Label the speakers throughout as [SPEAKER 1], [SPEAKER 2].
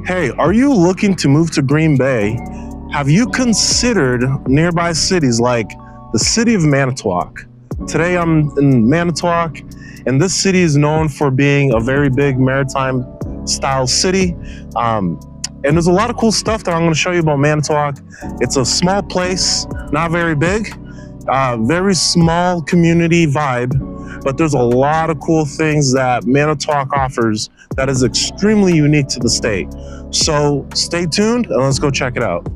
[SPEAKER 1] Hey, are you looking to move to Green Bay? Have you considered nearby cities like the city of Manitowoc? Today I'm in Manitowoc, and this city is known for being a very big maritime style city. And there's a lot of cool stuff that I'm going to show you about Manitowoc. It's a small place, not very big, very small community vibe, but there's a lot of cool things that Manitowoc offers that is extremely unique to the state. So stay tuned and let's go check it out.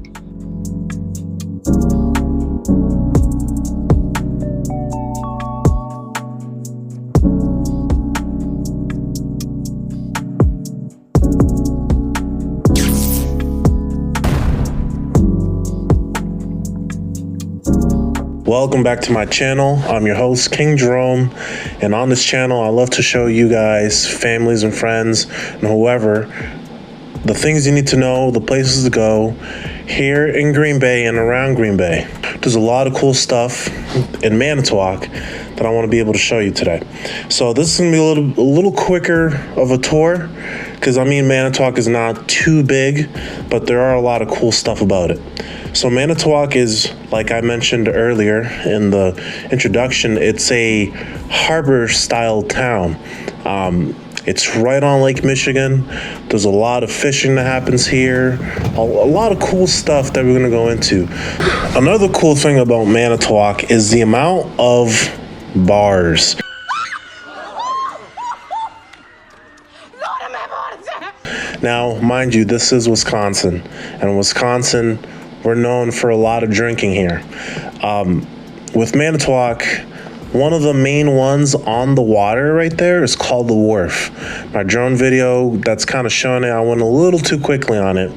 [SPEAKER 1] Welcome back to my channel. I'm your host, King Jerome, and on this channel I love to show you guys, families and friends and whoever, the things you need to know, the places to go here in Green Bay and around Green Bay. There's a lot of cool stuff in Manitowoc that I want to be able to show you today. So this is going to be a little quicker of a tour, because I mean Manitowoc is not too big, but there are a lot of cool stuff about it. So Manitowoc is, like I mentioned earlier in the introduction, it's a harbor style town. It's right on Lake Michigan. There's a lot of fishing that happens here, a lot of cool stuff that we're gonna go into. Another cool thing about Manitowoc is the amount of bars. Now, mind you, this is Wisconsin, and Wisconsin, we're known for a lot of drinking here. With Manitowoc, one of the main ones on the water right there is called the Wharf. My drone video that's kind of showing it, I went a little too quickly on it.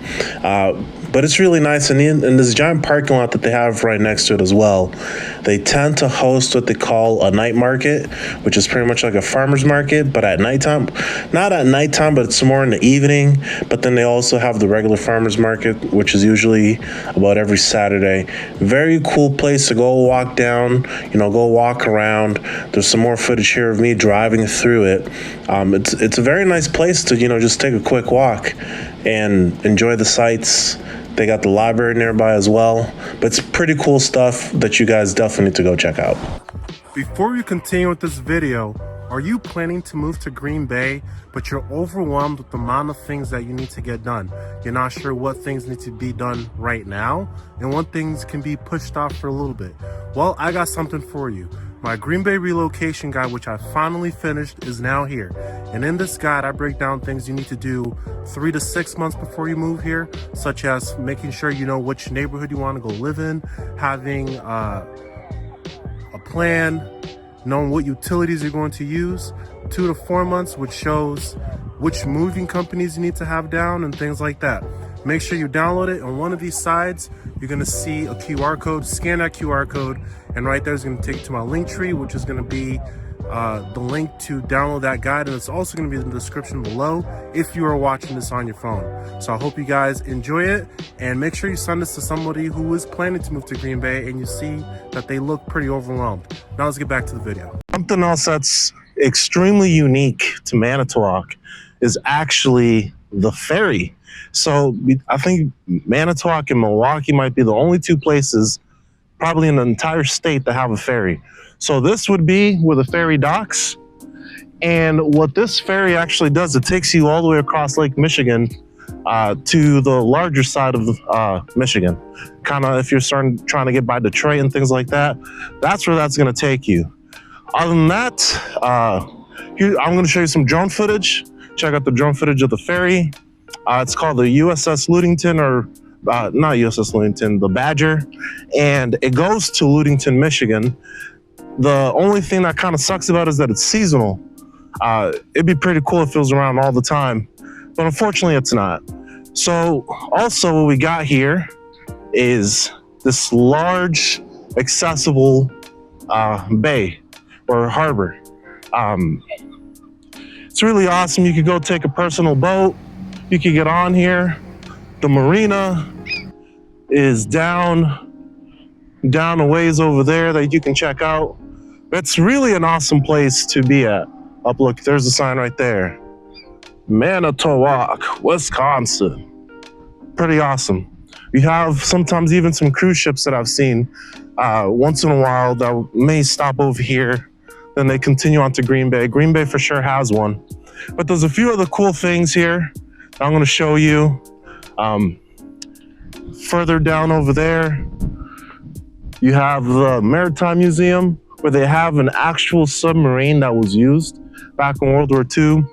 [SPEAKER 1] But it's really nice, and in this giant parking lot that they have right next to it as well, they tend to host what they call a night market, which is pretty much like a farmer's market, but at nighttime. Not at nighttime, but it's more in the evening. But then they also have the regular farmer's market, which is usually about every Saturday. Very cool place to go walk down, go walk around. There's some more footage here of me driving through it. It's a very nice place to, just take a quick walk and enjoy the sights. They got the library nearby as well, but it's pretty cool stuff that you guys definitely need to go check out. Before we continue with this video, are you planning to move to Green Bay, but you're overwhelmed with the amount of things that you need to get done? You're not sure what things need to be done right now, and what things can be pushed off for a little bit. Well, I got something for you. My Green Bay relocation guide, which I finally finished, is now here. And in this guide, I break down things you need to do 3 to 6 months before you move here, such as making sure you know which neighborhood you want to go live in, having a plan, knowing what utilities you're going to use, 2 to 4 months, which shows which moving companies you need to have down and things like that. Make sure you download it. On one of these sides, you're going to see a QR code. Scan that QR code, and right there is going to take you to my link tree, which is going to be the link to download that guide, and it's also going to be in the description below if you are watching this on your phone. So I hope you guys enjoy it, and make sure you send this to somebody who is planning to move to Green Bay and you see that they look pretty overwhelmed. Now let's get back to the video. Something else that's extremely unique to Manitowoc is actually the ferry. So I think Manitowoc and Milwaukee might be the only two places probably in the entire state that have a ferry. So this would be where the ferry docks. And what this ferry actually does, it takes you all the way across Lake Michigan to the larger side of Michigan. Kind of if you're trying to get by Detroit and things like that, that's where that's going to take you. Other than that, here, I'm going to show you some drone footage. Check out the drone footage of the ferry. It's called the USS Ludington, or not USS Ludington, the Badger, and it goes to Ludington, Michigan. The only thing that kind of sucks about it is that it's seasonal. It'd be pretty cool if it was around all the time, but unfortunately it's not. So also what we got here is this large accessible bay or harbor. It's really awesome. You could go take a personal boat. You could get on here. The marina is down a ways over there that you can check out. It's really an awesome place to be at. Up, look, there's the sign right there. Manitowoc, Wisconsin. Pretty awesome. We have sometimes even some cruise ships that I've seen once in a while that may stop over here. Then they continue on to Green Bay. Green Bay for sure has one. But there's a few other cool things here that I'm going to show you. Further down over there, you have the Maritime Museum, where they have an actual submarine that was used back in World War II.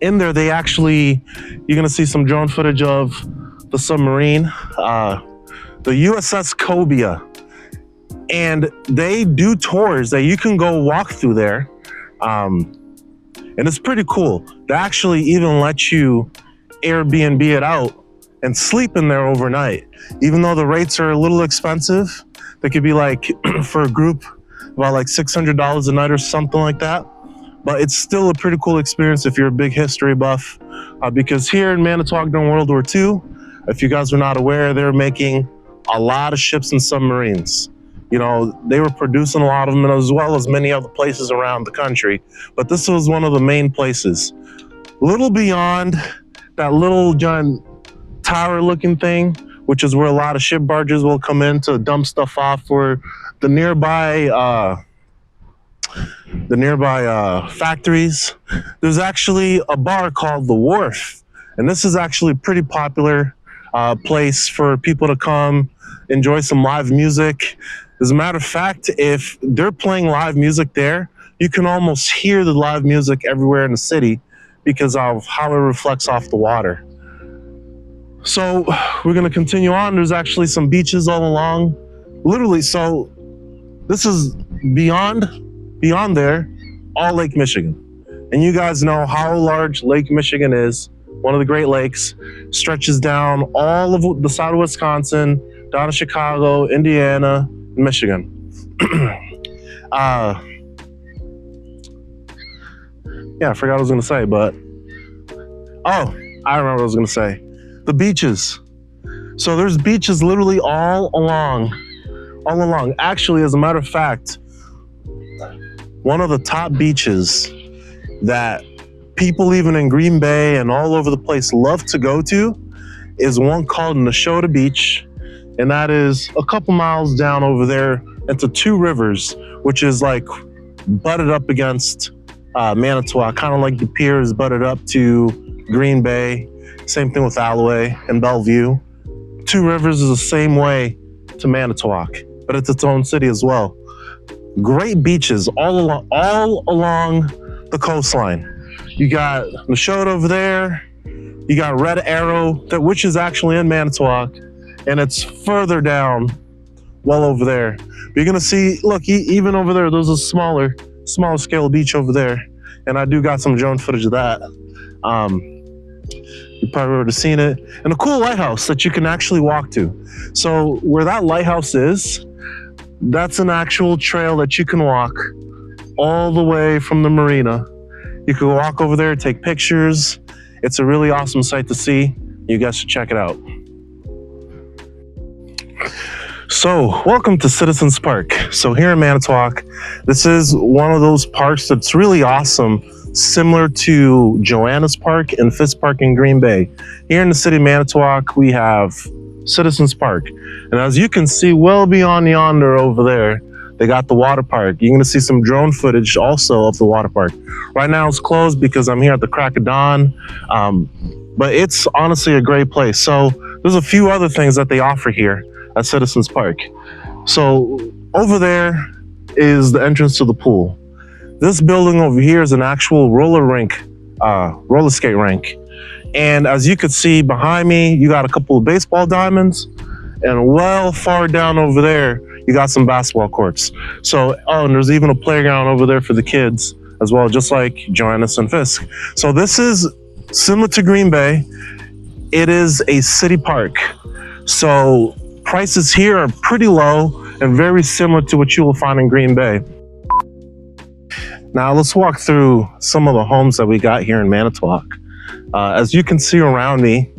[SPEAKER 1] In there, you're going to see some drone footage of the submarine, the USS Cobia. And they do tours that you can go walk through there. And it's pretty cool. They actually even let you Airbnb it out and sleep in there overnight. Even though the rates are a little expensive, they could be like, for a group, about like $600 a night or something like that. But it's still a pretty cool experience if you're a big history buff. Because here in Manitowoc during World War II, if you guys were not aware, they were making a lot of ships and submarines. You know, they were producing a lot of them, as well as many other places around the country. But this was one of the main places. A little beyond that little giant tower looking thing, which is where a lot of ship barges will come in to dump stuff off for the nearby factories. There's actually a bar called The Wharf, and this is actually a pretty popular place for people to come enjoy some live music. As a matter of fact, if they're playing live music there, you can almost hear the live music everywhere in the city because of how it reflects off the water. So we're going to continue on. There's actually some beaches all along, literally. So this is beyond there, all Lake Michigan. And you guys know how large Lake Michigan is. One of the Great Lakes, stretches down all of the side of Wisconsin, down to Chicago, Indiana, Michigan. Yeah, I forgot what I was going to say, but oh, I remember what I was going to say. The beaches. So there's beaches literally all along. Actually, as a matter of fact, one of the top beaches that people even in Green Bay and all over the place love to go to is one called Neshota Beach. And that is a couple miles down over there into Two Rivers, which is like butted up against Manitowoc, kind of like the pier is butted up to Green Bay. Same thing with Alloway and Bellevue. Two Rivers is the same way to Manitowoc, but it's its own city as well. Great beaches all along the coastline. You got Neshota over there. You got Red Arrow, which is actually in Manitowoc, and it's further down, well over there. You're gonna see, look, even over there, there's a smaller scale beach over there, and I do got some drone footage of that. You probably would have seen it. And a cool lighthouse that you can actually walk to. So where that lighthouse is, that's an actual trail that you can walk all the way from the marina. You can walk over there, take pictures. It's a really awesome sight to see. You guys should check it out. So, welcome to Citizens Park. So here in Manitowoc, this is one of those parks that's really awesome, similar to Joanna's Park and Fisk Park in Green Bay. Here in the city of Manitowoc, we have Citizens Park. And as you can see, well beyond yonder over there, they got the water park. You're gonna see some drone footage also of the water park. Right now it's closed because I'm here at the crack of dawn, but it's honestly a great place. So there's a few other things that they offer here at Citizens Park. So over there is the entrance to the pool. This building over here is an actual roller skate rink. And as you can see behind me, you got a couple of baseball diamonds, and well far down over there, you got some basketball courts. So, and there's even a playground over there for the kids as well, just like Joanna's and Fisk. So this is similar to Green Bay. It is a city park. So prices here are pretty low and very similar to what you will find in Green Bay. Now let's walk through some of the homes that we got here in Manitowoc. As you can see around me,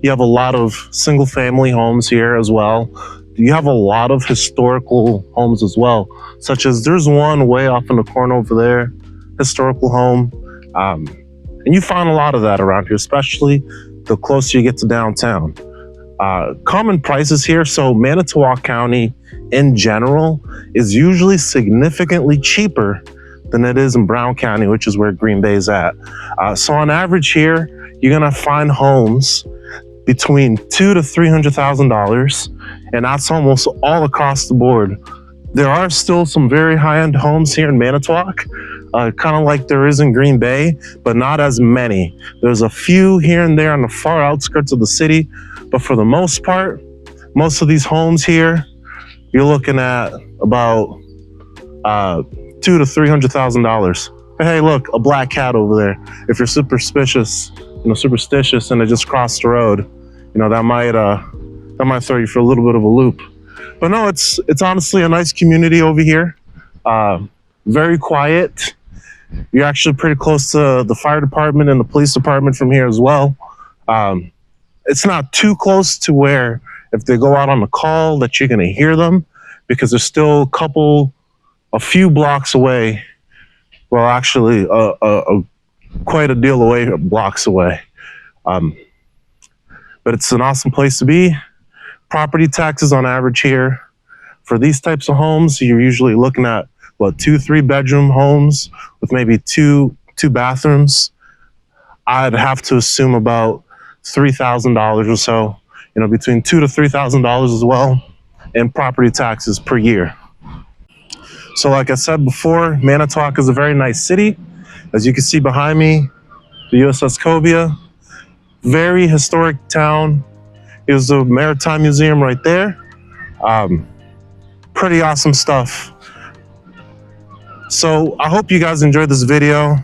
[SPEAKER 1] you have a lot of single family homes here as well. You have a lot of historical homes as well, such as there's one way off in the corner over there, historical home. And And you find a lot of that around here, especially the closer you get to downtown. Common prices here. So Manitowoc County in general is usually significantly cheaper than it is in Brown County, which is where Green Bay is at. So on average here, you're gonna find homes between $200,000 to $300,000, and that's almost all across the board. There are still some very high-end homes here in Manitowoc, kind of like there is in Green Bay, but not as many. There's a few here and there on the far outskirts of the city, but for the most part, most of these homes here, you're looking at about $200,000 to $300,000. Hey, look, a black cat over there. If you're superstitious and it just crossed the road, that might throw you for a little bit of a loop. But no, it's honestly a nice community over here. Very quiet. You're actually pretty close to the fire department and the police department from here as well. It's not too close to where if they go out on the call that you're going to hear them, because they're still a few blocks away. Well, actually, quite a deal away, blocks away. But it's an awesome place to be. Property taxes on average here for these types of homes, you're usually looking at 2-3 bedroom homes with maybe two bathrooms. I'd have to assume about $3,000 or so, between $2,000 to $3,000 as well in property taxes per year. So like I said before, Manitowoc is a very nice city. As you can see behind me, the USS Cobia, very historic town. Here's the Maritime Museum right there. Pretty awesome stuff. So I hope you guys enjoyed this video.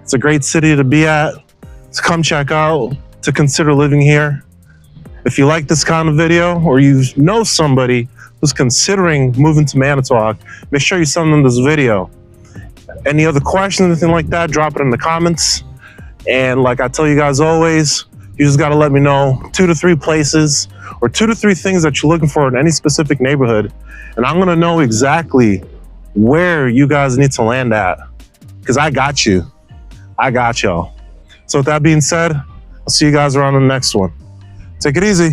[SPEAKER 1] It's a great city to be at, to come check out, to consider living here. If you like this kind of video, or you know somebody who's considering moving to Manitowoc, make sure you send them this video. Any other questions, anything like that, drop it in the comments. And like I tell you guys always, you just got to let me know 2 to 3 places or 2 to 3 things that you're looking for in any specific neighborhood. And I'm going to know exactly where you guys need to land at, because I got you. I got y'all. So with that being said, I'll see you guys around the next one. Take it easy.